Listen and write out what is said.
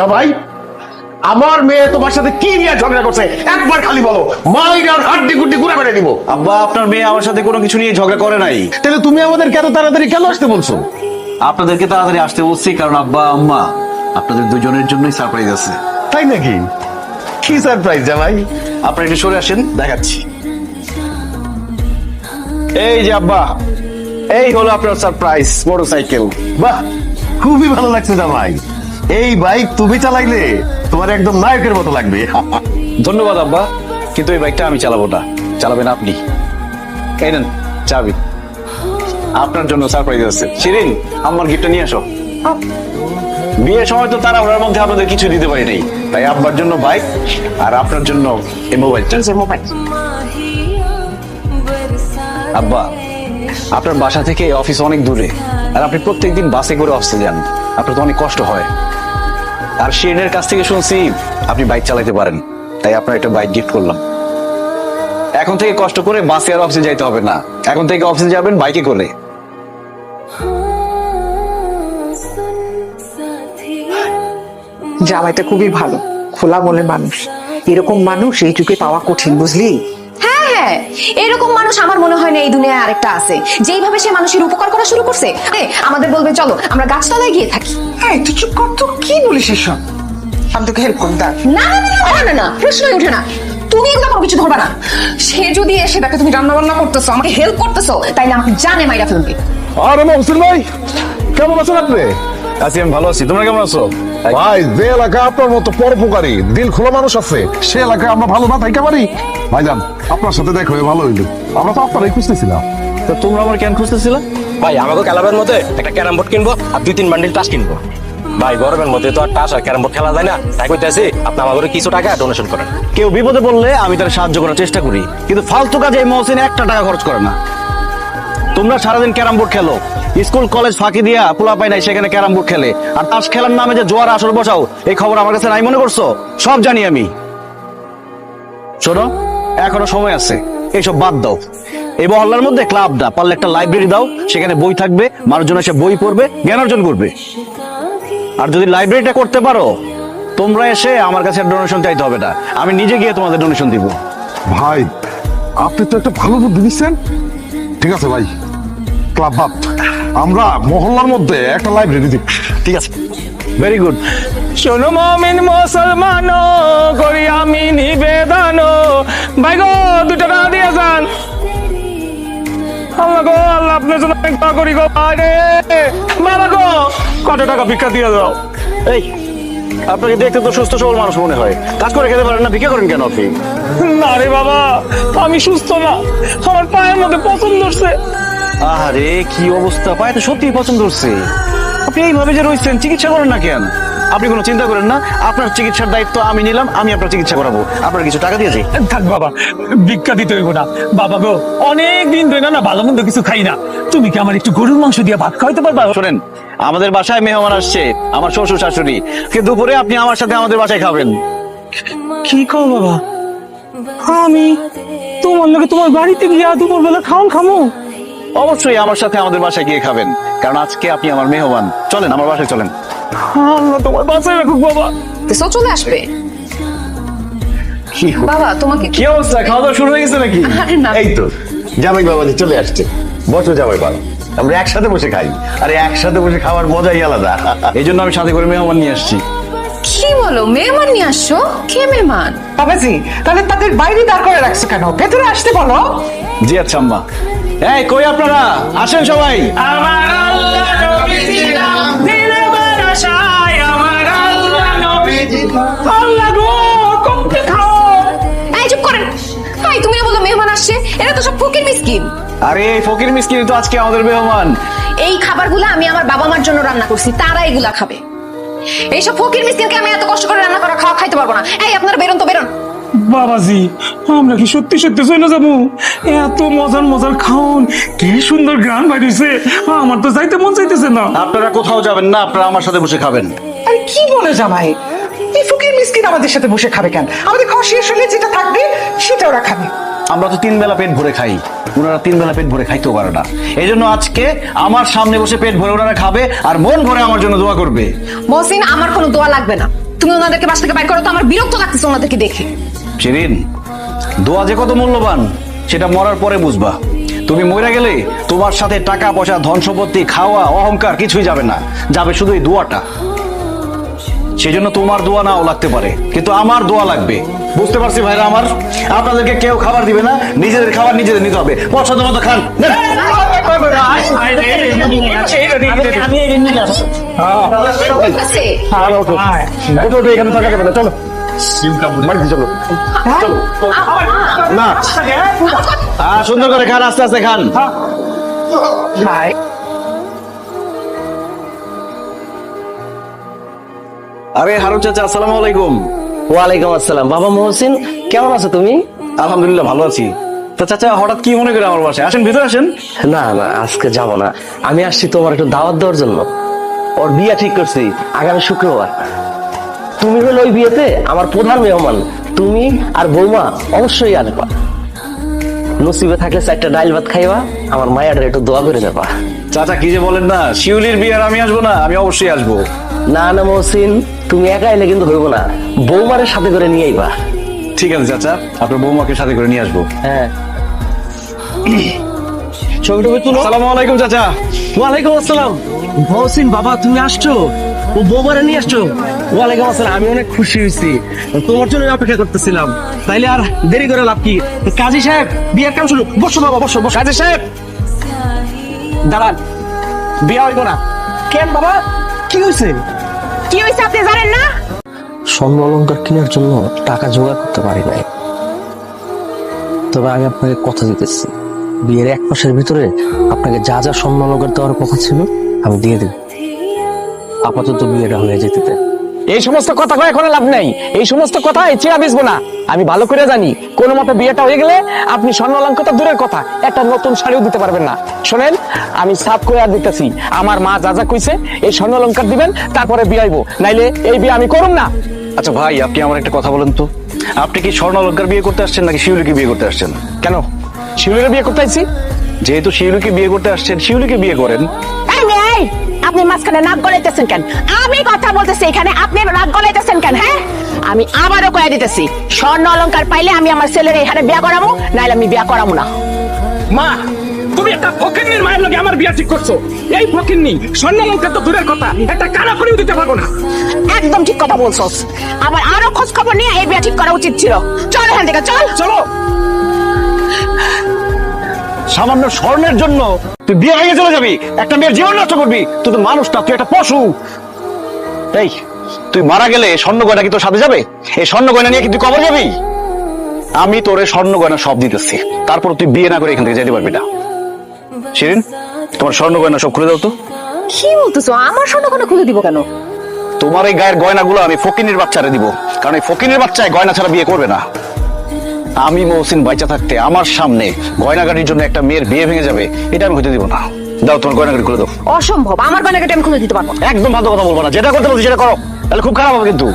জামাই, আমার মেয়ে তোমার সাথে কি নিয়ে ঝগড়া করছে একবার খালি বলো, মাইরার হাড্ডি গুড্ডি গুড়া করে দিব। আব্বা, আপনার মেয়ে আমার সাথে কোনো কিছু নিয়ে ঝগড়া করে নাই। তাহলে তুমি আমাদেরকে এত তাড়াতাড়ি কেন আসতে বলছো? আপনাদেরকে তাড়াতাড়ি আসতে বলছি কারণ আব্বা আম্মা আপনাদের দুজনের জন্যই সারপ্রাইজ আছে। তাই নাকি? কি সারপ্রাইজ জামাই? আপনারা একটু সরে আসেন, দেখাচ্ছি। এই যে আব্বা, এই হলো আপনার সারপ্রাইজ মোটরসাইকেল। বাহ, খুবই ভালো লাগছে জামাই। এই বাইক তুমি চালাইলে তোমার একদম নায়কের মতো লাগবে। ধন্যবাদ আব্বা, কিন্তু এই বাইকটা আমি চালাবো না, চালাবেন আপনি। এই নেন চাবি, আপনার জন্য সারপ্রাইজ আছে। শিরিন, আমার গিফটটা নিয়ে আসো। বিয়ের সময় তো তারা ওনার মধ্যে আপনাদের কিছু দিতে পারি নাই, তাই আব্বার জন্য বাইক আর আপনার জন্য এই মোবাইলটা। আব্বা, আপনার বাসা থেকে অফিস অনেক দূরে, আর আপনি প্রত্যেকদিন বাসে করে অফিসে যান, আপনার তো অনেক কষ্ট হয়। আর শিরিনের কাছ থেকে শুনছি আপনি বাইক চালাতে পারেন, তাই আপনার একটা বাইক গিফট করলাম। এখন থেকে কষ্ট করে বাসে আর অফিসে যাইতে হবে না, এখন থেকে অফিসে যাবেন বাইকে করে। জামাইটা খুবই ভালো, খোলা মনের মানুষ। এরকম মানুষ এই যুগে পাওয়া কঠিন, বুঝলি? হ্যাঁ হ্যাঁ, এরকম মানুষ আমার মনে হয় না এই দুনিয়ায় আরেকটা আছে। যেইভাবে সে মানুষের উপকার করা শুরু করছে, আমাদের বলবে চলো আমরা গাছতলায় গিয়ে থাকি। হ্যাঁ, তুই চুপ কর তো, কি বলিস এসব? আমি তোকে হেল্প করুন। না না না না না না, প্রশ্নই ওঠে না। তুমি এগুলো কোনো কিছু ধরবা না। সে যদি এসে দেখে তুমি রান্না বান্না করতেছো, আমাকে হেল্প করতেছো, তাইলে আমাকে জানে মাইরা ফেলবে। আরে মহসিন ভাই, কেমন আছেন আপনি? আছি, আমি ভালো আছি। তোমরা কেমন আছো? ভাই, যে এলাকায় আপনার মতো পরোপকারী দিল খোলা মানুষ আছে, সে এলাকায় আমরা ভালো না থাকতে পারি? ভাইজান, আপনার সাথে দেখা হয়ে ভালো হইলো। আমরা তো আপনারাই খুঁজতেছিলাম। তো তোমরা আমার কেন খুঁজতেছিলে? ভাই, আমাকে ক্লাবের মধ্যে একটা ক্যারাম বোর্ড কিনবো আর 2-3 বান্ডিল টাস কিনবো। ভাই, গরমের মধ্যে তো আর টাস আর ক্যারাম বোর্ড খেলা যায় না, তাই কইতেছি আপনি আমাকে কিছু টাকা ডোনেশন করেন। কেউ বিপদে পড়লে আমি তার সাহায্য করার চেষ্টা করি, কিন্তু ফালতু কাজে এই মহসিন একটা টাকা খরচ করে না। তোমরা সারাদিন ক্যারাম বোর্ড খেলো, স্কুল কলেজ ফাঁকি দিয়া পোলা পাই নাই সেখানে ক্যারাম বোর্ড খেলে, আর তাস খেলার নামে যে জোয়ার আসর বসাও, এই খবর আমার কাছে নাই মনে করছো? সব জানি আমি। শোনো, এখনো সময় আছে, এইসব বাদ দাও। এই মহল্লার মধ্যে ক্লাব দা, পারলে একটা লাইব্রেরি দাও, সেখানে বই থাকবে, মানুষজন এসে বই পড়বে, জ্ঞান অর্জন করবে। আর যদি লাইব্রেরিটা করতে পারো, তোমরা এসে আমার কাছে ডোনেশন চাইতে হবে না, আমি নিজে গিয়ে তোমাদের ডোনেশন দিব। ভাই, আপনি তো একটা ভালো বুদ্ধি দিচ্ছেন। ঠিক আছে ভাই, ক্লাব বাদ, আমরা মহল্লার মধ্যে একটা লাইব্রেরি দিব। ঠিক আছে, ভেরি গুড। শোনো মুমিন মুসলমান, করি আমি নিবেদন, ভাই গো 2 টাকা দিয়ে যান। আল্লাহ গো, আল্লাহ আপনার জন্য অনেক দোয়া করি গো। আরে বাবা গো, কত টাকা ভিক্ষা দিয়ে দাও। এই, আপনাকে দেখতে তো সুস্থ সবল মানুষ মনে হয়, কাজ করে খেতে পারেন না, ভিক্ষা করেন কেন আপনি? না রে বাবা, আমি সুস্থ না, আমার পায়ের মধ্যে পছন্দ হচ্ছে। আরে কি অবস্থা, পায়ে তো সত্যি পছন্দ হচ্ছে। আপনি এইভাবে যে রয়েছেন, চিকিৎসা করেন না কেন? আপনি কোনো চিন্তা করেন না, আপনার চিকিৎসার দায়িত্ব আমি নিলাম, আমি আপনার চিকিৎসা করাবো। আপনার কিছু টাকা দিয়েছি। থাক বাবা, ভিক্ষা দিতে হইব না। বাবা গো, অনেক দিন ধরে না ভালো মন্দ কিছু খাই না, তুমি কি আমার একটু গরুর মাংস দিয়ে ভাত খাওয়াইতে পারবা? শোনেন, আমাদের বাসায় মেহমান আসছে, আমার শ্বশুর শাশুড়ি, দুপুরে আপনি আমার সাথে আমাদের বাসায় খাবেন। কি কও বাবা, আমি তোমার লগে তোমার বাড়িতে গিয়া দুপুর বেলা খাওন খামো? অবশ্যই আমার সাথে আমাদের বাসায় গিয়ে খাবেন, কারণ আজকে আপনি আমার মেহমান। চলেন আমার বাসায় চলেন। আল্লাহ তোমার বাসায় রাখুক বাবা। তো চলে আসবে। বাবা, তোমাকে কি অবস্থা, খাওয়া দাওয়া শুরু হয়ে গেছে নাকি? আরে না, এই তো জামাই বাবাজি চলে আসছে। বসো জামাই বাবা, আমরা একসাথে বসে খাই। আরে একসাথে বসে খাওয়ার মজাই আলাদা। এই জন্য আমি সাথে করে মেহমান নিয়ে আসছি। কি বলো, মেহমান নিয়ে আসছো? কে মেহমান? বাবাজি, তাহলে তাদের বাইরে দাঁড় করে রাখছো কেন? ভেতরে আসতে বলো। জি আচ্ছা আম্মা। এই কই আপনারা, আসেন সবাই। আমার আল্লাহ নবীজি নাম দিলে বারাসায়, আমার আল্লাহ নবীজি আল্লাহ গো, কমতে খাও। এই চুপ করেন। এই, তুমি না বলো মেহমান আসছে? এরা তো সব ফকির মিসকিন। আরে এই ফকির মিসকিন তো আজকে আমাদের মেহমান। এই খাবারগুলো আমি আমার বাবা মার জন্য রান্না করছি, তারা এগুলা খাবে। এইসব ফকির মিসকিনকে আমি এত কষ্ট করে রান্না করা খাওয়া খাইতে পারবো না। এই, আপনারা বেরোন তো, বেরোন। বাবাজি, আমরা কি সত্যি সত্যি চলে যাবো? এত মজার মজার খাওন, কি সুন্দর গান বাড়িছে, আমার তো যাইতে মন চাইতেছে না। আপনারা কোথাও যাবেন না, আপনারা আমার সাথে বসে খাবেন। আরে কি বলে জামাই, এই ফকির মিসকিন আমাদের সাথে বসে খাবে কেন? আমাদের খাওয়া শেষ হলে যেটা থাকবে সেটা ওরা খাবে। আমরা তো 3 বেলা পেট ভরে খাই, ওনারা 3 বেলা পেট ভরে খাইতেও পারে না। এই জন্য আজকে আমার সামনে বসে পেট ভরে ওনারা খাবে আর মন ভরে আমার জন্য দোয়া করবে। মহসিন, আমার কোনো দোয়া লাগবে না। তুমি ওনাদেরকে বাসা থেকে বাইর করো তো, আমার বিরক্ত লাগতেছে ওনাদেরকে দেখে। শিরিন, দোয়া যে কত মূল্যবান সেটা মরার পরে বুঝবা। তুমি মরে গেলে তোমার সাথে টাকা পয়সা ধন সম্পত্তি খাওয়া অহংকার কিছুই যাবে না, যাবে শুধু এই দোয়াটা। সেজন্য তোমার দোয়া নাও লাগতে পারে, কিন্তু আমার দোয়া লাগবে। বুঝতে পারছি ভাইরা আমার, আপনাদেরকে কেউ খাবার দিবে না, নিজেদের খাবার নিজেদের নিতে হবে। পছন্দ মতো খান। নেন। আছে। ওঠো, ওঠো, এখানে থাকা যাবে না, চলো বাড়িতে চলো। না, সুন্দর করে খান, আস্তে আস্তে খান। ভাই আরে হারুন চাচা, আসসালামু আলাইকুম। ওয়ালাইকুম আসসালাম। বাবা মহসিন, কেমন আছো তুমি? আলহামদুলিল্লাহ ভালো আছি। তো চাচা হঠাৎ কি মনে করে আমার বাসায়? আসেন, ভিতরে আসেন। না না, আজকে যাব না। আমি আসছি তোমার একটু দাওয়াত দেওয়ার জন্য। ওর বিয়ে ঠিক করছি আগামী শুক্রবার। তুমি হলো ওই বিয়েতে আমার প্রধান মেহমান। তুমি আর বৌমা অবশ্যই আসবা। নসিবে থাকলে 4টা ডাইল ভাত খাইবা, আমার মায়ের একটু দোয়া করে যাবা। চাচা কি যে বলেন না, শিউলির বিয়ে আর আমি আসবো না? আমি অবশ্যই আসবো। না না মহসিন, তুমি একা এলে কিন্তু হইব না, বৌমারের সাথে করে নিয়ে আইবা। ঠিক আছে চাচা, আপনার বৌমাকে সাথে করে নিয়ে আসবো। হ্যাঁ, ছবি টবি তুলো। আসসালামু আলাইকুম চাচা। ওয়ালাইকুম আসসালাম। মহসিন বাবা, তুমি আসছো? ও বৌমারে নিয়ে আসছো? ওয়ালাইকুম আসসালাম। আমি অনেক খুশি হয়েছি, তোমার জন্য অপেক্ষা করতেছিলাম। তাইলে আর দেরি করে লাভ কি? কাজী সাহেব, বিয়ের কাম শুরু। বসো বাবা, বসো বসো। কাজী সাহেব দাঁড়ান, বিয়ে হইব না কেন বাবা? কি হয়েছে? কি হয়েছে আপনি জানেন না? স্বর্ণ অলংকার কেনার জন্য টাকা জোগাড় করতে পারি নাই। তবে আমি আপনাকে কথা দিতেছি, বিয়ের 1 মাসের ভিতরে আপনাকে যা যা স্বর্ণ অলংকার দেওয়ার কথা ছিল আমি দিয়ে দেব। আপাতত বিয়েটা হয়ে যেতে দেন। এই সমস্ত কথা কয়ে এখন লাভ নাই। এই সমস্ত কথা চেয়া বেচবো না। আমি ভালো করে জানি কোনো মতে বিয়েটা হয়ে গেলে আপনি স্বর্ণ অলংকার দূরের কথা, একটা নতুন শাড়িও দিতে পারবেন না। শোনেন, আমি সাফ করে আর দিতেছি, আমার মা যা যা কইছে এই স্বর্ণ অলংকার দিবেন, তারপরে বিয়ে হইব, নাইলে এই বিয়ে আমি করুম না। আচ্ছা ভাই, আপনি আমার একটা কথা বলেন তো, আপনি কি স্বর্ণ অলংকার বিয়ে করতে আসছেন নাকি শিউলিকে বিয়ে করতে আসছেন? কেন, শিউলির বিয়ে করতে আইছি? যেহেতু শিউলিকে বিয়ে করতে আসছেন, শিউলিকে বিয়ে করেন। এই, আপনি মাঝখানে নাক গলাইতেছেন কেন? আমি কথা বলতেছি এখানে, আপনি নাক গলাইতেছেন কেন? হ্যাঁ, আমি আবারও কয়ে দিতেছি, স্বর্ণ অলংকার পাইলে আমি আমার ছেলের এখানে বিয়া করাবো, নাইলে আমি বিয়া করাবো না। মা, তুমি একটা ফকিন্নির মায়ের লগে আমার বিয়ে ঠিক করছো। এই ফকিন্নি স্বর্ণ অলংকার তো দূরের কথা, একটা কানা করেও দিতে পারবো না। একদম ঠিক কথা বলছস। আমার আরো খোঁজ খবর নিয়ে এই বিয়া ঠিক করা উচিত ছিল। চল এখান থেকে, চল। চলো। সামান্য স্বর্ণের জন্য তুই বিয়ে ভেঙে চলে যাবি, একটা মেয়ের জীবন নষ্ট করবি? তুই তো মানুষ না, তুই একটা পশু। এই, তুই মারা গেলে স্বর্ণ গয়না কি তোর সাথে যাবে? এই স্বর্ণ গয়না নিয়ে কি তুই কবর যাবি? আমি তোরে স্বর্ণ গয়না সব দিতেছি, তারপর তুই বিয়ে না করে এখান থেকে যেতে পারবি না। শিরিন, তোমার স্বর্ণ গয়না সব খুলে দাও তো। কি বলতেছো? আমার স্বর্ণ কোনো খুলে দিব কেন? তোমার এই গায়ের গয়নাগুলো আমি ফকিনের বাচ্চারে দিব, কারণ এই ফকিনের বাচ্চায় গয়না ছাড়া বিয়ে করবে না। আমি মহসিন বাইচা থাকতে আমার সামনে গয়নাগাড়ির জন্য একটা মেয়ের বিয়ে ভেঙে যাবে, এটা আমি হতে দিব না। দাও, তোমার গয়নাগাড়ি খুলে দাও। অসম্ভব, আমার গয়নাগাটি আমি খুলে দিতে পারবো না। একদম ভালো কথা বলবো না, যেটা করতে বলছি সেটা করো, তাহলে খুব খারাপ হবে কিন্তু।